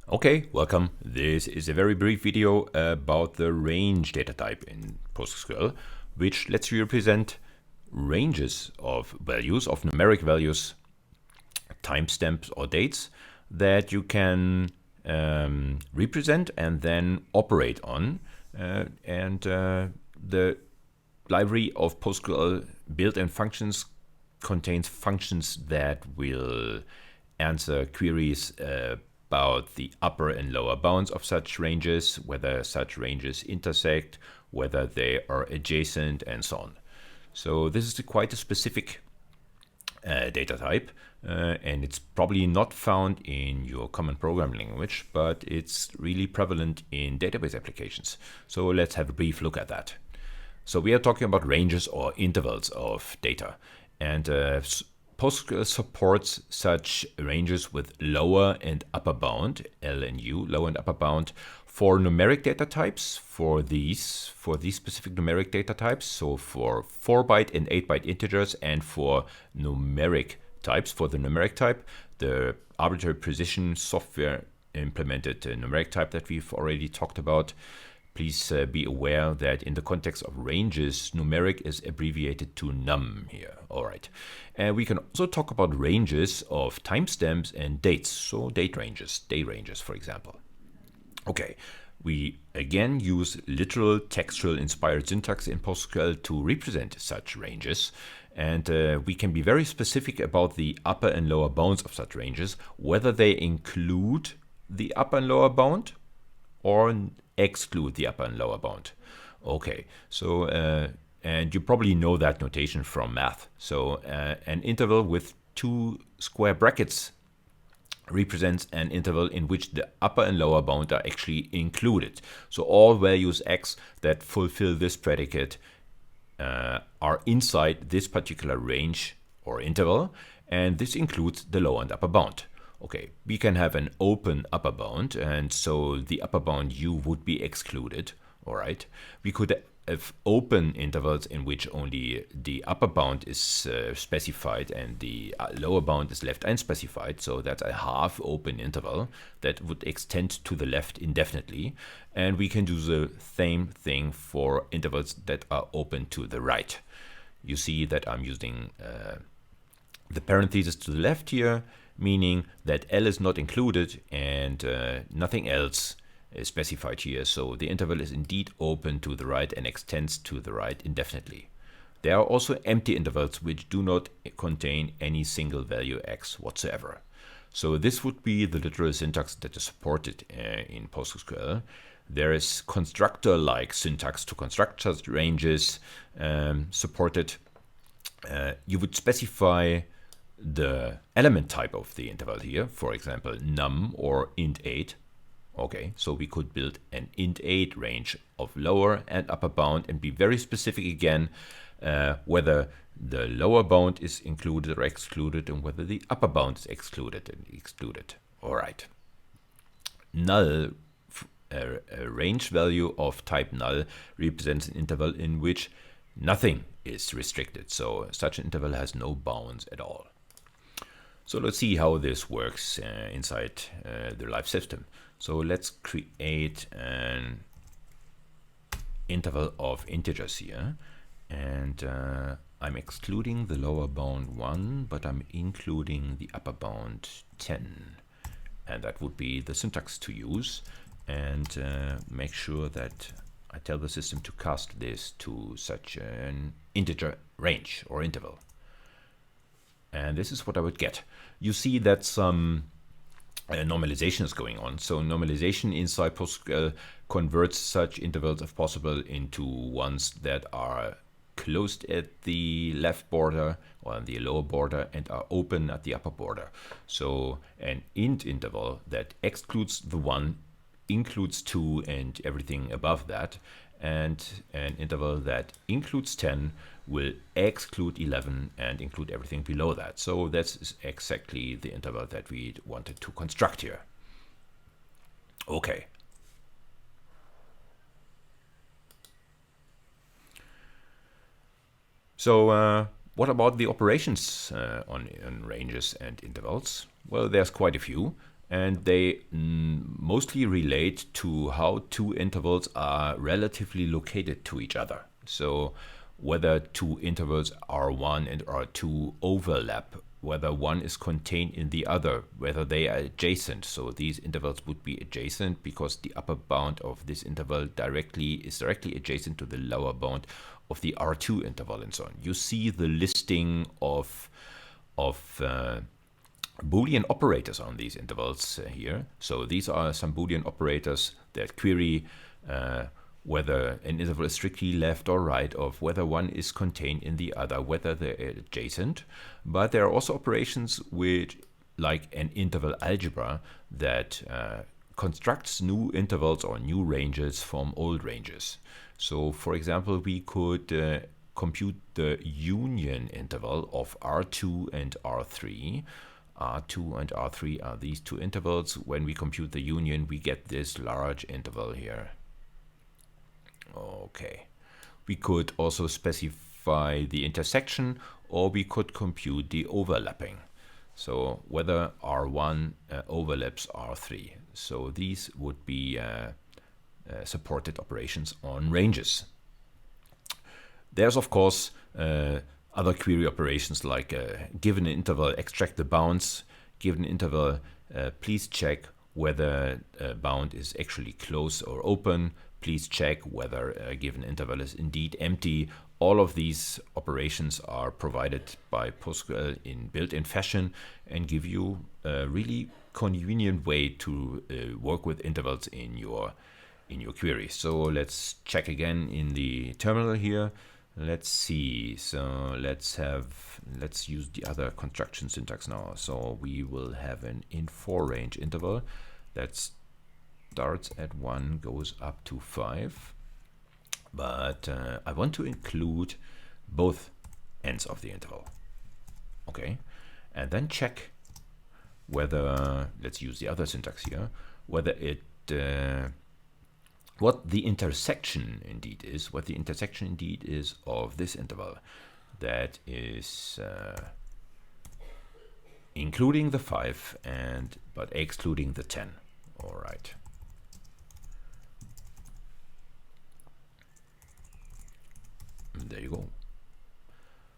Okay, welcome. This is a very brief video about the range data type in PostgreSQL, which lets you represent ranges of values, of numeric values, timestamps or dates that you can represent and then operate on. The library of PostgreSQL built-in functions contains functions that will answer queries about the upper and lower bounds of such ranges, whether such ranges intersect, whether they are adjacent, and so on. So this is quite a specific data type, and it's probably not found in your common programming language, but it's really prevalent in database applications. So let's have a brief look at that. So we are talking about ranges or intervals of data, and PostgreSQL supports such ranges with lower and upper bound, L and U, lower and upper bound, for numeric data types, for these specific numeric data types, so for 4-byte and 8-byte integers, and for numeric types, for the numeric type, the arbitrary precision software implemented numeric type that we've already talked about. Please be aware that in the context of ranges, numeric is abbreviated to num here. All right. And we can also talk about ranges of timestamps and dates. So day ranges, for example. Okay. We again use literal textual inspired syntax in PostgreSQL to represent such ranges. And we can be very specific about the upper and lower bounds of such ranges, whether they include the upper and lower bound or exclude the upper and lower bound. Okay, so and you probably know that notation from math. So an interval with 2 square brackets represents an interval in which the upper and lower bound are actually included. So all values x that fulfill this predicate are inside this particular range or interval, and this includes the lower and upper bound. Okay, we can have an open upper bound, and so the upper bound u would be excluded. All right, we could have open intervals in which only the upper bound is specified and the lower bound is left unspecified. So that's a half open interval that would extend to the left indefinitely. And we can do the same thing for intervals that are open to the right. You see that I'm using the parentheses to the left here, meaning that L is not included and nothing else is specified here. So the interval is indeed open to the right and extends to the right indefinitely. There are also empty intervals which do not contain any single value x whatsoever. So this would be the literal syntax that is supported in PostgreSQL. There is constructor-like syntax to construct such ranges supported. You would specify the element type of the interval here, for example, num or int8. Okay, so we could build an int8 range of lower and upper bound and be very specific again whether the lower bound is included or excluded and whether the upper bound is excluded and excluded. All right. Null, a range value of type null, represents an interval in which nothing is restricted. So such an interval has no bounds at all. So let's see how this works inside the live system. So let's create an interval of integers here. And I'm excluding the lower bound 1, but I'm including the upper bound 10. And that would be the syntax to use. And make sure that I tell the system to cast this to such an integer range or interval. And this is what I would get. You see that some normalization is going on. So normalization inside PostgreSQL converts such intervals, if possible, into ones that are closed at the left border or on the lower border and are open at the upper border. So an int interval that excludes the 1, includes 2 and everything above that, and an interval that includes 10 will exclude 11 and include everything below that. So that's exactly the interval that we wanted to construct here. Okay. So what about the operations on ranges and intervals? Well, there's quite a few. and they mostly relate to how two intervals are relatively located to each other. So whether two intervals R1 and R2 overlap, whether one is contained in the other, whether they are adjacent. So these intervals would be adjacent because the upper bound of this interval is directly adjacent to the lower bound of the R2 interval, and so on. You see the listing of Boolean operators on these intervals here. So these are some Boolean operators that query whether an interval is strictly left or right, of whether one is contained in the other, whether they're adjacent. But there are also operations which, like an interval algebra, that constructs new intervals or new ranges from old ranges. So for example, we could compute the union interval of R2 and R3. R2 and R3 are these two intervals. When we compute the union, we get this large interval here. Okay. We could also specify the intersection, or we could compute the overlapping. So whether R1 overlaps R3. So these would be supported operations on ranges. There's of course other query operations like given an interval, extract the bounds. Given an interval, please check whether a bound is actually closed or open. Please check whether a given interval is indeed empty. All of these operations are provided by PostgreSQL in built-in fashion and give you a really convenient way to work with intervals in your query. So let's check again in the terminal here. Let's see. So let's use the other construction syntax now. So we will have an int4 range interval that starts at 1, goes up to 5. But I want to include both ends of the interval. Okay, and then check whether, let's use the other syntax here, whether it what the intersection indeed is, of this interval. That is including the 5 but excluding the 10. All right. There you go.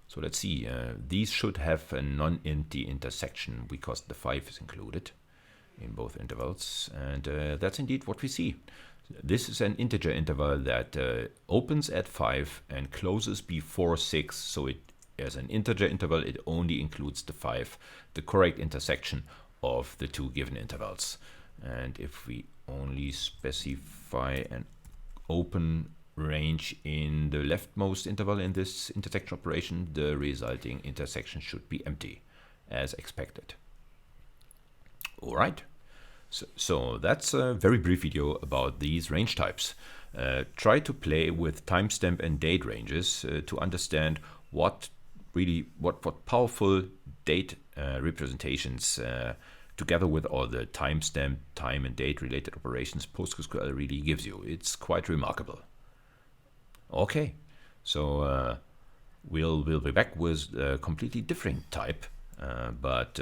So let's see. These should have a non-empty intersection because the 5 is included in both intervals, and that's indeed what we see. This is an integer interval that opens at 5 and closes before 6. So it, as an integer interval, it only includes the 5, the correct intersection of the two given intervals. And if we only specify an open range in the leftmost interval in this intersection operation, the resulting intersection should be empty, as expected. All right. So that's a very brief video about these range types. Try to play with timestamp and date ranges to understand what powerful date representations together with all the timestamp, time and date related operations PostgreSQL really gives you. It's quite remarkable. Okay, so we'll be back with a completely different type, but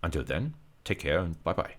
until then, take care and bye-bye.